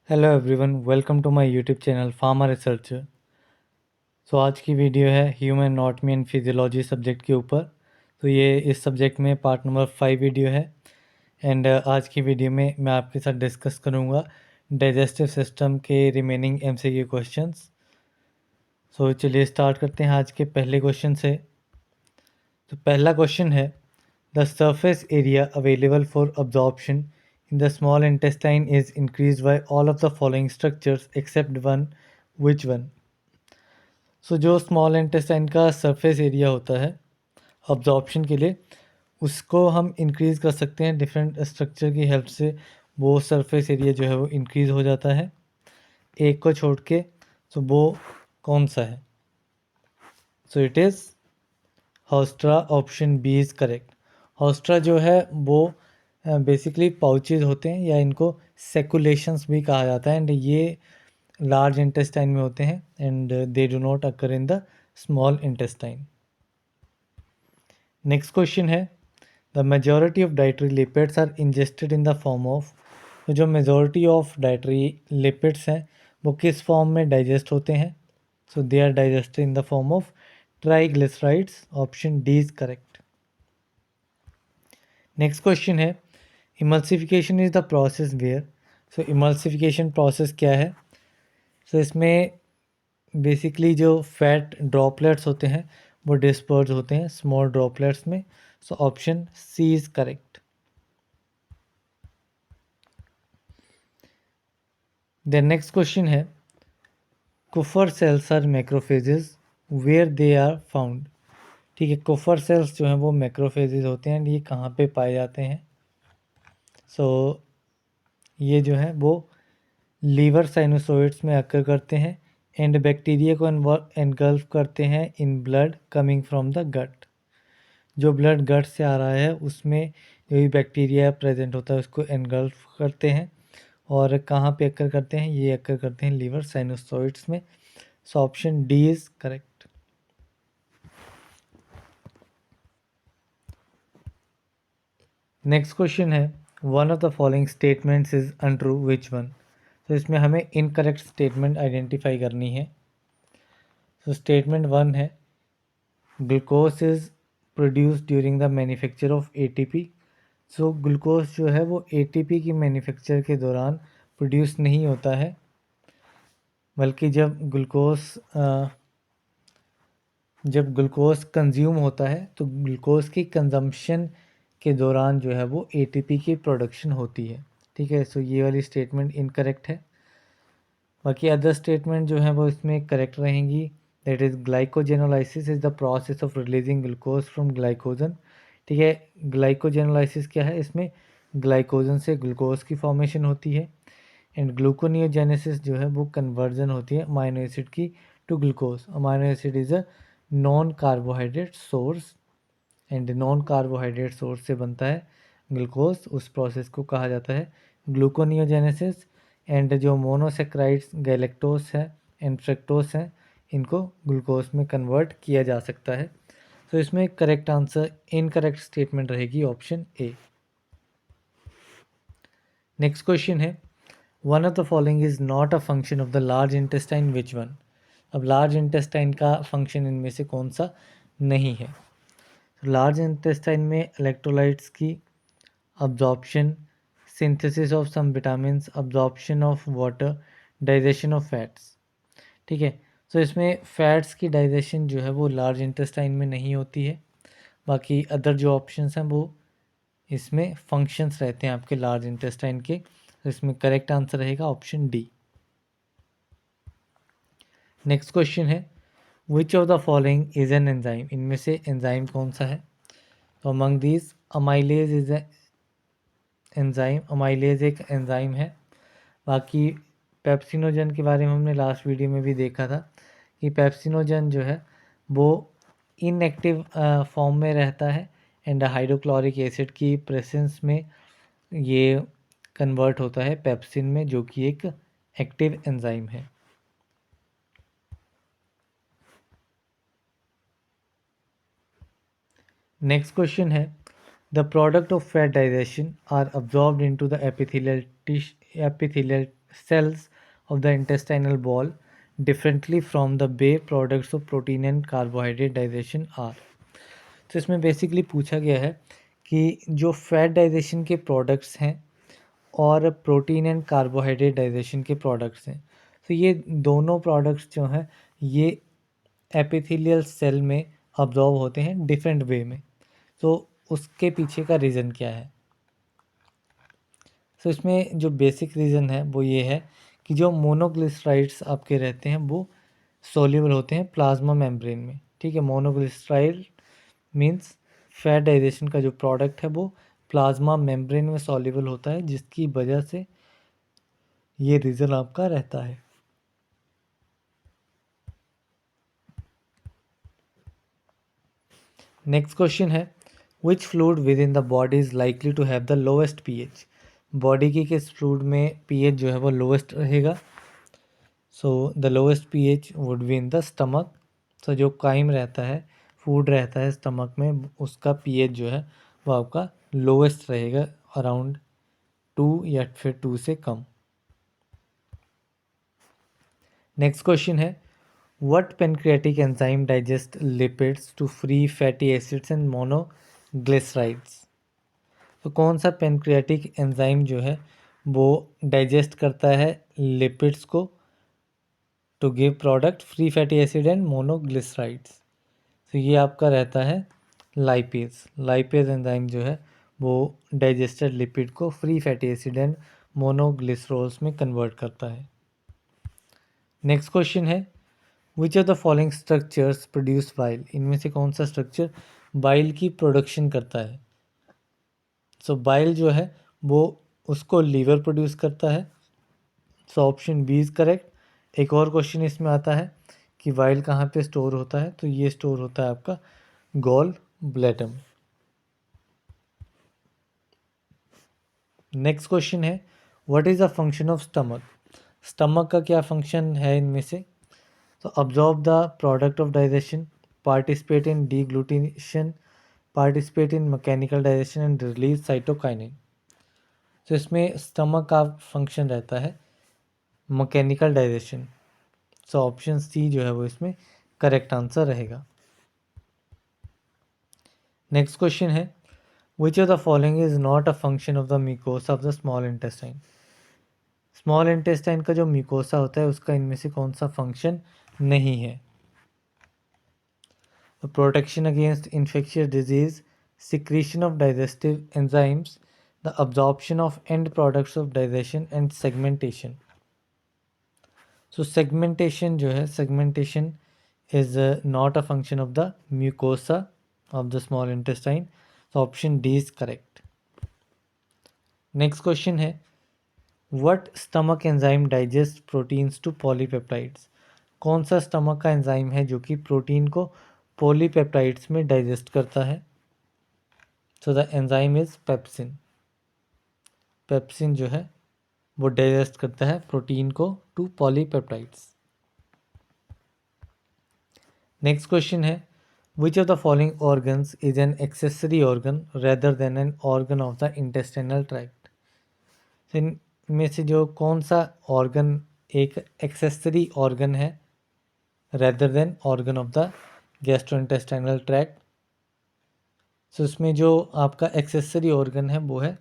Hello everyone, welcome to my YouTube channel pharma researcher. आज की video है human anatomy and physiology subject के ऊपर। ये इस सब्जेक्ट में पार्ट नंबर 5 वीडियो है। एंड आज की वीडियो में मैं आपके साथ डिस्कस करूँगा डाइजेस्टिव सिस्टम के रिमेनिंग एमसीक्यू क्वेश्चंस। चलिए स्टार्ट करते हैं आज के पहले क्वेश्चन से। पहला क्वेश्चन है, the surface area available for absorption in the small intestine is increased by all of the following structures except one. Which one? जो स्मॉल इंटेस्टाइन का सरफेस एरिया होता है अब्जॉर्प्शन के लिए, उसको हम इंक्रीज़ कर सकते हैं डिफरेंट स्ट्रक्चर की हेल्प से। वो सरफेस एरिया जो है वो इंक्रीज़ हो जाता है। एक को छोड़ के वो कौन सा है? It is haustra. Option B is correct. Haustra जो है वो बेसिकली पाउचेज होते हैं, या इनको सेकुलेशंस भी कहा जाता है। एंड ये लार्ज इंटेस्टाइन में होते हैं and they do not occur in the small intestine. Next question है, the majority of dietary lipids are ingested in the form of. तो जो मेजॉरिटी ऑफ डाइटरी लिपिड्स हैं वो किस फॉर्म में डाइजेस्ट होते हैं? They are digested in the form of triglycerides. Option D is correct. Next question है, emulsification is the process where. Emulsification process क्या है? इसमें बेसिकली जो फैट ड्रॉपलेट्स होते हैं वो डिस्पर्स होते हैं स्मॉल ड्रॉपलेट्स में। Option C is correct. The next question है, Kupffer cells are macrophages where they are found. ठीक है, कुफर सेल्स जो हैं वो मैक्रोफेजेस होते हैं। ये कहाँ पे पाए जाते हैं? ये जो है वो लीवर साइनोसोइड्स में अकर करते हैं एंड बैक्टीरिया को एनगल्फ करते हैं in blood coming from the gut. जो ब्लड गट से आ रहा है उसमें जो भी बैक्टीरिया प्रेजेंट होता है उसको एनगल्फ करते हैं। और कहाँ पे अकर करते हैं? ये अकर करते हैं लीवर साइनोसोइड्स में। Option D is correct. Next question है, one of the following statements is untrue, which one? इसमें हमें इनकरेक्ट स्टेटमेंट आइडेंटिफाई करनी है। स्टेटमेंट वन है, glucose is produce during the manufacture of ATP. Glucose जो है वो एटीपी की मैन्युफैक्चर के दौरान प्रोड्यूस नहीं होता है, बल्कि जब ग्लूकोज कंज्यूम होता है तो ग्लूकोज की कंजम्पशन के दौरान जो है वो एटीपी की प्रोडक्शन होती है। ठीक है, ये वाली स्टेटमेंट इनकरेक्ट है। बाकी अदर स्टेटमेंट जो है वो इसमें करेक्ट रहेंगी। That is glycogenolysis is the process of releasing glucose from glycogen. ठीक है, ग्लाइकोजेनोलाइसिस क्या है? इसमें ग्लाइकोजन से ग्लूकोज की फॉर्मेशन होती है। एंड ग्लूकोनियोजेनेसिस जो है वो कन्वर्जन होती है अमाइनो एसिड की to glucose. Amino acid is a non carbohydrate source and non carbohydrate source से बनता है ग्लूकोज। उस प्रोसेस को कहा जाता है ग्लूकोनियोजेनेसिस। एंड जो मोनोसेक्राइड्स गैलेक्टोस है एंड फ्रक्टोस है, इनको ग्लूकोज में कन्वर्ट किया जा सकता है। इसमें करेक्ट आंसर, इनकरेक्ट स्टेटमेंट रहेगी ऑप्शन ए। नेक्स्ट क्वेश्चन है, one of the following is not a function of the large intestine, which one? अब लार्ज इंटेस्टाइन का फंक्शन इनमें से कौन सा नहीं है? लार्ज इंटेस्टाइन में इलेक्ट्रोलाइट्स की absorption, synthesis of some vitamins, absorption of water, digestion of fats. ठीक है, इसमें फैट्स की डाइजेशन जो है वो लार्ज इंटेस्टाइन में नहीं होती है। बाकी अदर जो ऑप्शंस हैं वो इसमें फंक्शंस रहते हैं आपके लार्ज इंटेस्टाइन के। इसमें करेक्ट आंसर रहेगा ऑप्शन डी। नेक्स्ट क्वेश्चन है, which of the following is an enzyme? इनमें से एंजाइम कौन सा है? Among these amylase is enzyme. Amylase एक एंजाइम है। बाकी पेप्सिनोजन के बारे में हमने लास्ट वीडियो में भी देखा था कि पेप्सिनोजन जो है वो इनएक्टिव फॉर्म में रहता है एंड हाइड्रोक्लोरिक एसिड की प्रेजेंस में ये कन्वर्ट होता है पेप्सिन में, जो कि एक एक्टिव एंजाइम है। नेक्स्ट क्वेश्चन है, the product of fat digestion are absorbed into the epithelial cells of the intestinal wall differently from the bay products of protein and carbohydrate digestion are। तो इसमें basically पूछा गया है कि जो fat digestion के products हैं और प्रोटीन एंड कार्बोहाइड्रेट डाइजेशन के प्रोडक्ट्स हैं, तो ये दोनों प्रोडक्ट्स जो हैं ये एपिथेलियल सेल में अब्जॉर्ब होते हैं डिफरेंट वे में। तो उसके पीछे का रीज़न क्या है? तो इसमें जो बेसिक रीज़न है वो ये है कि जो मोनोग्लिसराइड्स आपके रहते हैं वो सोल्यूबल होते हैं प्लाज्मा मेम्ब्रेन में। ठीक है, मोनोग्लिसराइड मीन्स फैट डाइजेशन का जो प्रोडक्ट है वो प्लाज्मा मेम्ब्रेन में सॉल्युबल होता है, जिसकी वजह से ये रीज़न आपका रहता है। नेक्स्ट क्वेश्चन है, which fluid with in the body is likely to have the lowest pH. Body की किस फ्लूइड में पीएच जो है वो लोएस्ट रहेगा? So the lowest pH would be in the stomach. तो जो काइम रहता है, फूड रहता है स्टमक में, उसका पीएच जो है वो आपका लोएस्ट रहेगा, अराउंड 2 या फिर 2 से कम। नेक्स्ट क्वेश्चन है, what pancreatic enzyme digest lipids to free fatty acids and monoglycerides. तो कौन सा पेनक्रियाटिक एंजाइम जो है वो डाइजेस्ट करता है लिपिड्स को to give product free fatty acid and monoglycerides? तो ये आपका रहता है लाइपेज। लाइपेज एंजाइम जो है वो डाइजेस्टेड लिपिड को फ्री फैटी एसिड एंड मोनोग्लिसरोल्स में कन्वर्ट करता है। नेक्स्ट क्वेश्चन है, which of the following structures produce bile. इनमें से कौन सा स्ट्रक्चर बाइल की प्रोडक्शन करता है? सो बाइल जो है वो उसको लीवर प्रोड्यूस करता है। So option B is correct. एक और क्वेश्चन इसमें आता है कि बाइल कहाँ पे स्टोर होता है, तो ये स्टोर होता है आपका गॉल ब्लैडर में। नेक्स्ट क्वेश्चन है, what is the function of stomach. Stomach का क्या फंक्शन है इनमें से? तो absorb the product of digestion, participate in deglutition, participate in mechanical digestion and release cytokinin. तो इसमें स्टमक का फंक्शन रहता है mechanical digestion. So option C जो है वो इसमें करेक्ट आंसर रहेगा। नेक्स्ट क्वेश्चन है, which of the following is not a function of the mucosa of the small intestine. Small intestine का जो म्यूकोसा होता है उसका इनमें से कौन सा फंक्शन नहीं है? Protection against infectious disease, secretion of digestive enzymes, the absorption of end products of digestion and segmentation. So segmentation जो है, segmentation is not a function of the mucosa of the small intestine. So option D is correct. Next question है, what stomach enzyme digests proteins to polypeptides। कौन सा stomach का enzyme है जो कि protein को पॉलीपेप्टाइड्स में डाइजेस्ट करता है? So the enzyme is pepsin. Pepsin जो है वो डाइजेस्ट करता है प्रोटीन को टू पॉलीपेप्टाइड्स। नेक्स्ट क्वेश्चन है, which of the following organs is an accessory organ rather than an organ of the intestinal tract. इनमें से जो कौन सा ऑर्गन एक एक्सेसरी ऑर्गन है rather than organ of the gastrointestinal tract? So इसमें जो आपका एक्सेसरी ऑर्गन है वो है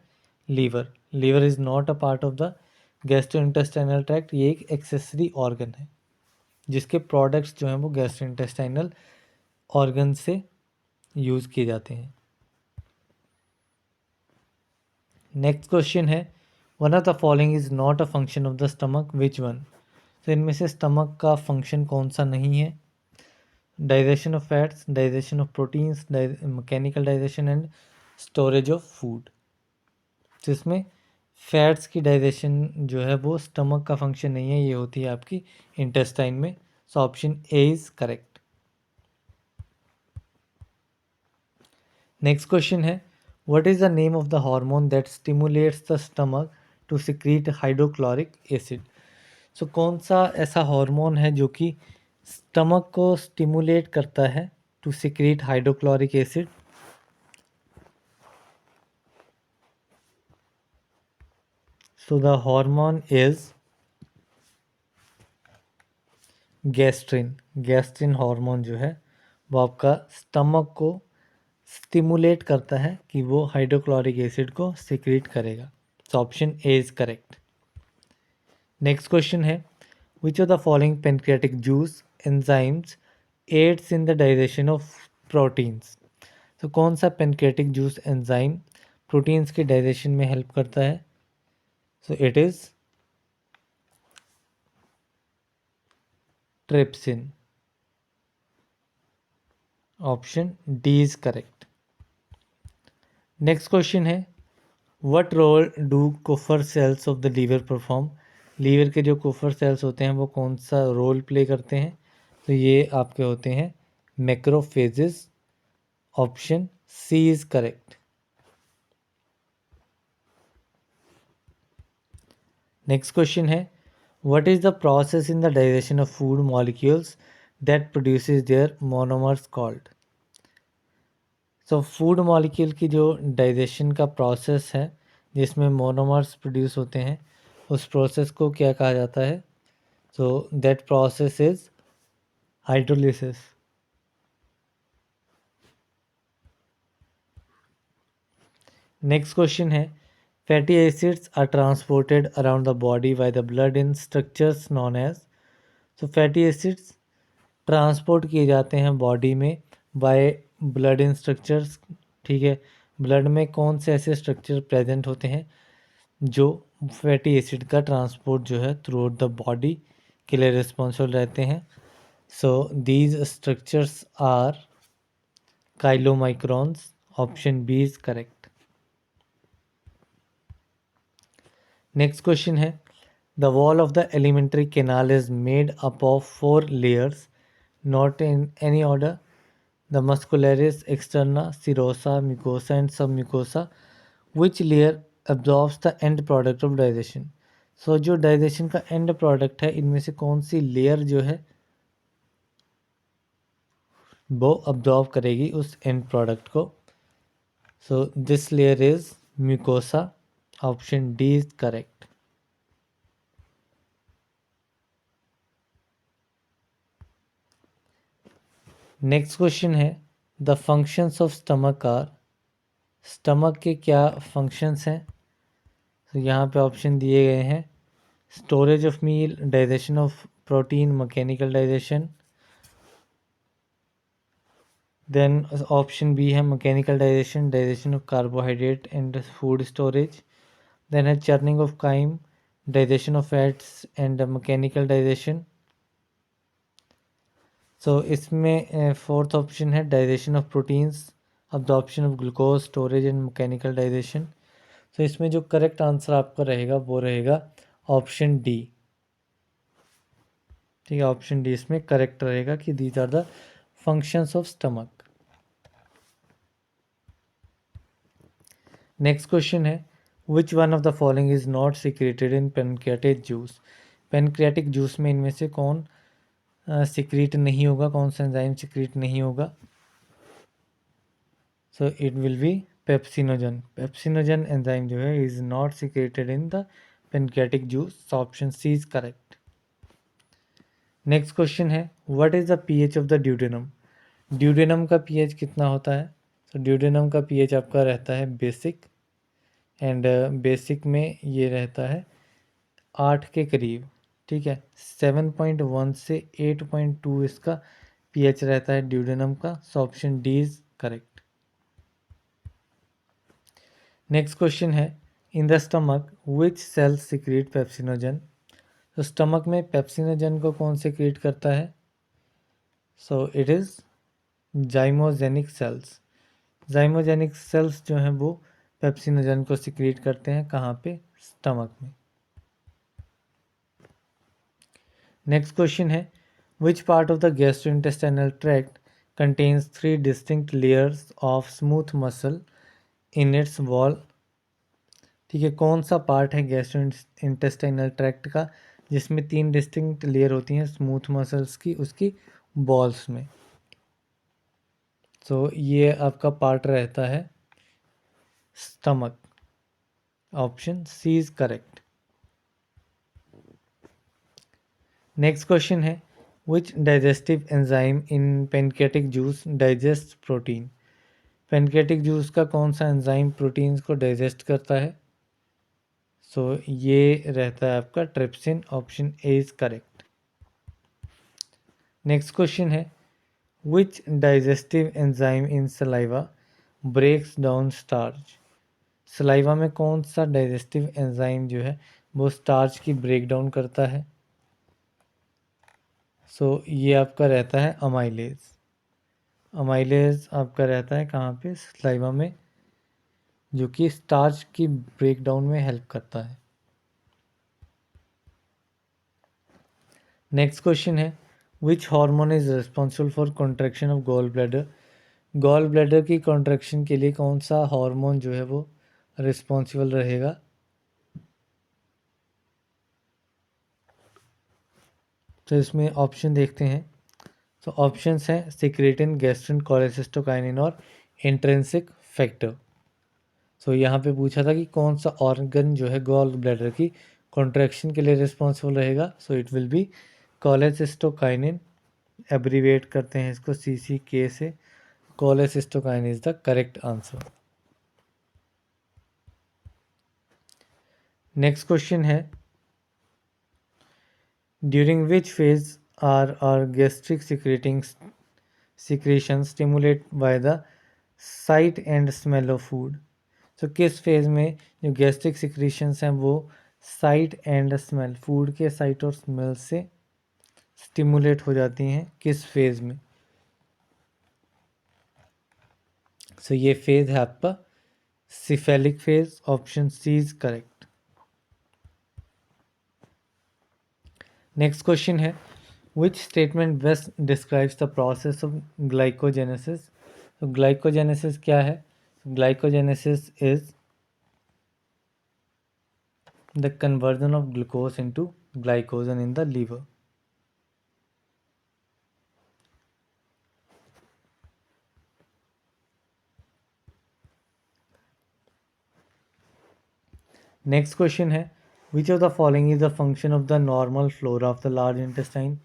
liver. Liver is not a part of the gastrointestinal tract. ये एक एक्सेसरी ऑर्गन है जिसके प्रोडक्ट्स जो हैं वो गैस्ट्रोइंटेस्टाइनल ऑर्गन से यूज़ किए जाते हैं। नेक्स्ट क्वेश्चन है, one of the following is not a function of the stomach, which one. तो इनमें से स्टमक का फंक्शन कौन सा नहीं है? Digestion of fats, digestion of proteins, mechanical digestion and storage of food. तो इसमें फैट्स की डाइजेशन जो है वो स्टमक का फंक्शन नहीं है, ये होती है आपकी इंटेस्टाइन में। So option A is correct. Next question है, what is the name of the hormone that stimulates the stomach to secrete hydrochloric acid. So कौन सा ऐसा हार्मोन है जो कि स्टमक को स्टिमुलेट करता है to secrete hydrochloric acid? So the hormone is gastrin, gastrin hormone जो है वो आपका स्टमक को स्टिमुलेट करता है कि वो हाइड्रोक्लोरिक एसिड को सिक्रीट करेगा। So option A is correct. Next question है, which of the following pancreatic juice enzymes aids in the digestion of proteins. तो कौन सा पेनक्रियाटिक जूस एंजाइम प्रोटीन्स के डाइजेशन में हेल्प करता है? So it is trypsin. Option D is correct. Next question है, what role do Kupffer cells of the liver perform. Liver के जो कुफर सेल्स होते हैं वो कौन सा रोल प्ले करते हैं? तो ये आपके होते हैं macrophages. Option C is correct. Next question है, what is the process in the digestion of food molecules that produces their monomers called. So food molecule की जो डाइजेशन का प्रोसेस है जिसमें मोनोमर्स प्रोड्यूस होते हैं उस प्रोसेस को क्या कहा जाता है? So that process is hydrolysis. Next question है, fatty acids are transported around the body by the blood in structures known as. So fatty acids transport किए जाते हैं बॉडी में बाय ब्लड इन स्ट्रक्चर्स। ठीक है, ब्लड में कौन से ऐसे स्ट्रक्चर प्रेजेंट होते हैं जो फैटी एसिड का ट्रांसपोर्ट जो है थ्रू आउट द बॉडी के लिए रिस्पॉन्सिबल रहते हैं? So these structures are chylomicrons. Option B is correct. Next question है, the wall of the alimentary canal is made up of 4 layers not in any order. The muscularis, externa, serosa, mucosa and submucosa. Which layer absorbs the end product of digestion. So जो digestion का and product है इनमें से कौन सी layer जो है वो absorb करेगी उस एंड प्रोडक्ट को? So this layer is mucosa. Option D is correct. Next question है, the functions of stomach are. Stomach के क्या फंक्शंस हैं? तो यहाँ पे ऑप्शन दिए गए हैं, storage of meal, digestion of protein, mechanical digestion. Then option B है mechanical digestion, digestion of carbohydrate and food storage. Then है churning of chyme, digestion of fats and mechanical digestion. So इसमें fourth option है digestion of proteins, absorption of glucose, storage and mechanical digestion. तो इसमें जो correct answer आपका रहेगा वो रहेगा ऑप्शन डी। ठीक है, ऑप्शन डी इसमें करेक्ट रहेगा कि these are the functions of stomach. Next question है, which one of the following is not secreted in pancreatic juice. Pancreatic juice में इनमें से कौन सिक्रीट नहीं होगा, कौन सा एंजाइम सिक्रीट नहीं होगा? So it will be pepsinogen. Pepsinogen enzyme जो है is not secreted in the pancreatic juice. Option C is correct. Next question है, what is the pH of the duodenum. Duodenum का पीएच कितना होता है? तो ड्यूडेनम का पीएच आपका रहता है बेसिक, एंड बेसिक में ये रहता है 8 के करीब। ठीक है, 7.1 से 8.2 इसका पीएच रहता है ड्यूडेनम का। So option D is correct. Next question है, in the stomach which cell secrete pepsinogen. तो स्टमक में पेप्सिनोजन को कौन सिक्रीट करता है? So it is zymogenic cells. Zymogenic cells जो हैं वो पेप्सिनोजन को सिक्रीट करते हैं, कहाँ पे? स्टमक में। नेक्स्ट क्वेश्चन है, which part of the gastrointestinal tract contains 3 distinct layers of smooth muscle in its wall. ठीक है, कौन सा पार्ट है गैस्ट्रोइंटेस्टाइनल ट्रैक्ट का जिसमें 3 डिस्टिंक्ट लेयर होती हैं स्मूथ मसल्स की उसकी बॉल्स में? तो ये आपका पार्ट रहता है stomach. Option C is correct. Next question है, Which digestive enzyme in pancreatic juice digests protein? Pancreatic juice का कौन सा एंजाइम प्रोटीन्स को डाइजेस्ट करता है? सो ये रहता है आपका trypsin. Option A is correct. Next question है which digestive enzyme in saliva breaks down starch? Saliva में कौन सा डाइजेस्टिव एंजाइम जो है वो स्टार्च की ब्रेक डाउन करता है? सो ये आपका रहता है अमाइलेज। अमाइलेज आपका रहता है कहाँ पे? सलाइवा में, जो कि स्टार्च की ब्रेक डाउन में हेल्प करता है। नेक्स्ट क्वेश्चन है which hormone is responsible for contraction of gall bladder? Gall bladder की कॉन्ट्रैक्शन के लिए कौन सा हार्मोन जो है वो रिस्पॉन्सिबल रहेगा? तो इसमें ऑप्शन देखते हैं। तो ऑप्शंस हैं सिक्रेटिन, गैस्ट्रिन, कोलेसिस्टोकाइनिन और इंट्रिंसिक फैक्टर। सो यहाँ पे पूछा था कि कौन सा ऑर्गन जो है गॉल ब्लैडर की कॉन्ट्रैक्शन के लिए रिस्पॉन्सिबल रहेगा। So it will be cholecystokinin. Abbreviate करते हैं इसको CCK से। Cholecystokinin is the correct answer. Next question है during which phase are gastric secretions stimulated by the sight and smell of food? तो किस फेज में जो गैस्ट्रिक सिक्रीशंस हैं वो साइट एंड स्मेल, फूड के साइट और स्मेल से स्टिमुलेट हो जाती हैं, किस फेज में? सो ये फेज है आपका cephalic phase. Option C is correct. Next question है which statement best describes the process of glycogenesis? तो ग्लाइकोजेनेसिस क्या है? Glycogenesis is the conversion of glucose into glycogen in the liver. Next question है which of the following is the function of the normal flora of the large intestine?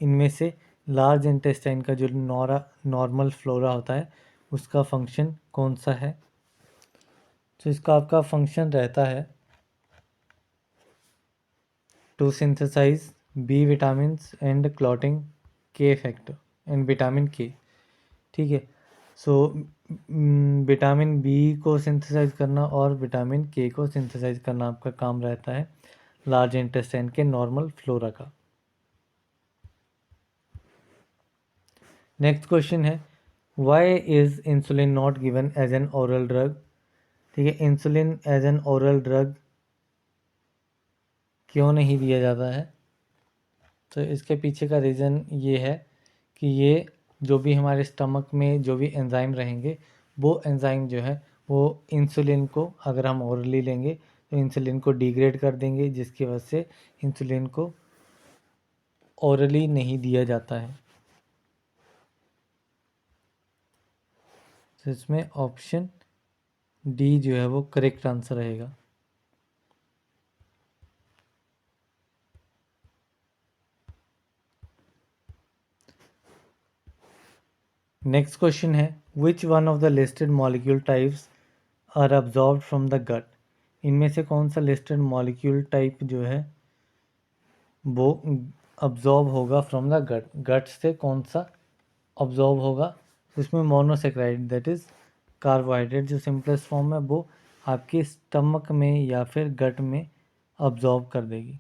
इनमें से large intestine का जो normal flora होता है उसका function कौन सा है? तो इसका आपका फंक्शन रहता है to synthesize B vitamin and clotting के फैक्टर एंड विटामिन के। ठीक है। सो विटामिन बी को सिंथेसाइज करना और विटामिन के को सिंथेसाइज करना आपका काम रहता है लार्ज इंटेस्टाइन के नॉर्मल फ्लोरा का। नेक्स्ट क्वेश्चन है why is insulin not given as an oral drug? ठीक है, insulin as an oral drug क्यों नहीं दिया जाता है? तो इसके पीछे का रीज़न ये है कि ये जो भी हमारे स्टमक में जो भी एंजाइम रहेंगे वो एंजाइम जो है वो इंसुलिन को अगर हम ओरली लेंगे तो इंसुलिन को डिग्रेड कर देंगे, जिसकी वजह से इंसुलिन को ओरली नहीं दिया जाता है। तो इसमें ऑप्शन डी जो है वो करेक्ट आंसर रहेगा। नेक्स्ट क्वेश्चन है which one of the listed molecule types are absorbed from the gut? इनमें से कौन सा लिस्टेड मॉलिक्यूल टाइप जो है वो अब्जॉर्ब होगा फ्रॉम द गट? गट से कौन सा अब्जॉर्ब होगा? इसमें मोनोसेक्राइड दैट इज़ कार्बोहाइड्रेट जो सिंपलेस्ट फॉर्म है वो आपके स्टमक में या फिर गट में अब्जॉर्ब कर देगी।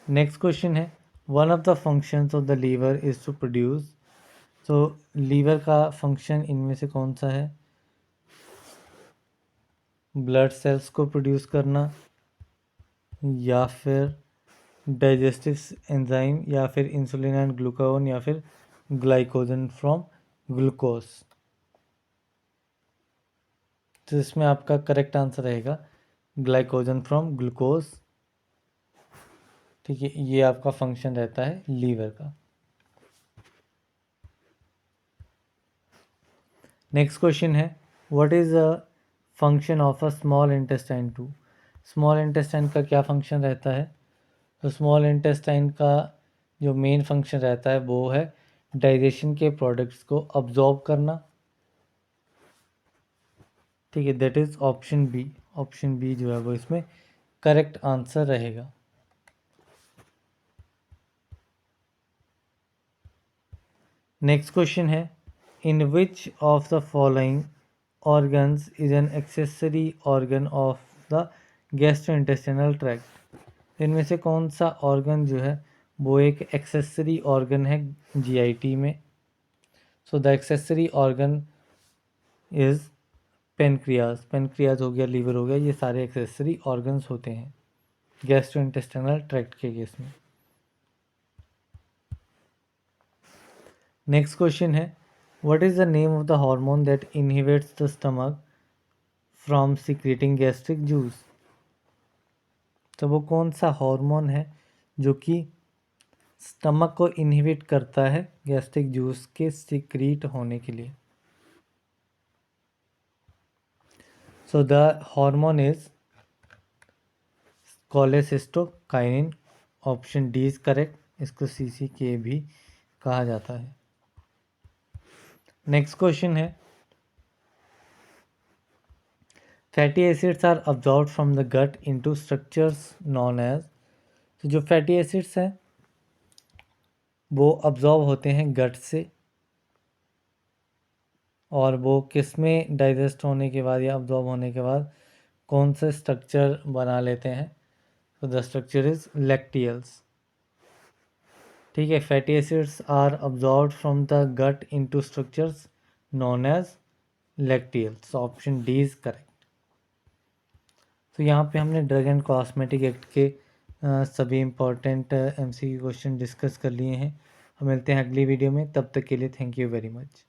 नेक्स्ट क्वेश्चन है one of the functions of the liver is to produce. तो लीवर का फंक्शन इनमें से कौन सा है? ब्लड सेल्स को प्रोड्यूस करना, या फिर डाइजेस्टिव एंजाइम, या फिर इंसुलिन एंड ग्लूकागोन, या फिर ग्लाइकोजन फ्रॉम ग्लूकोज? तो इसमें आपका करेक्ट आंसर रहेगा ग्लाइकोजन फ्रॉम ग्लूकोज। ठीक है, ये आपका फंक्शन रहता है लीवर का। नेक्स्ट क्वेश्चन है what is a function of a small intestine 2? Small intestine का क्या फंक्शन रहता है? तो स्मॉल इंटेस्टाइन का जो मेन फंक्शन रहता है वो है डाइजेशन के प्रोडक्ट्स को अब्जॉर्ब करना। ठीक है, that is option B. Option B जो है वो इसमें करेक्ट आंसर रहेगा। नेक्स्ट क्वेश्चन है, in which of the following organs is an accessory organ of the gastrointestinal tract? इनमें से कौन सा ऑर्गन जो है वो एक एक्सेसरी ऑर्गन है जीआईटी में? So the accessory organ is pancreas. Pancreas हो गया, लीवर हो गया, ये सारे एक्सेसरी ऑर्गन्स होते हैं गैस्ट्रोइंटेस्टिनल ट्रैक्ट के केस में। नेक्स्ट क्वेश्चन है, what is the name of the hormone that inhibits the stomach from secreting gastric juice? तो वो कौन सा हार्मोन है जो कि स्टमक को इनहिबिट करता है गैस्ट्रिक जूस के सिक्रीट होने के लिए? So the hormone is cholecystokinin. Option D is correct, इसको सीसीके भी कहा जाता है। नेक्स्ट क्वेश्चन है, fatty acids are absorb from the gut into structures known as. तो जो फैटी एसिड्स हैं वो अब्जॉर्ब होते हैं गट से, और वो किस में डाइजेस्ट होने के बाद या अब्जॉर्ब होने के बाद कौन से स्ट्रक्चर बना लेते हैं? तो द स्ट्रक्चर इज लैक्टियल्स। ठीक है, fatty acids are absorb from the gut into structures known as lacteals. Option D is correct. तो यहाँ पे हमने ड्रग एंड कॉस्मेटिक एक्ट के सभी इंपॉर्टेंट एमसीक्यू क्वेश्चन डिस्कस कर लिए हैं। हम मिलते हैं अगली वीडियो में, तब तक के लिए थैंक यू वेरी मच।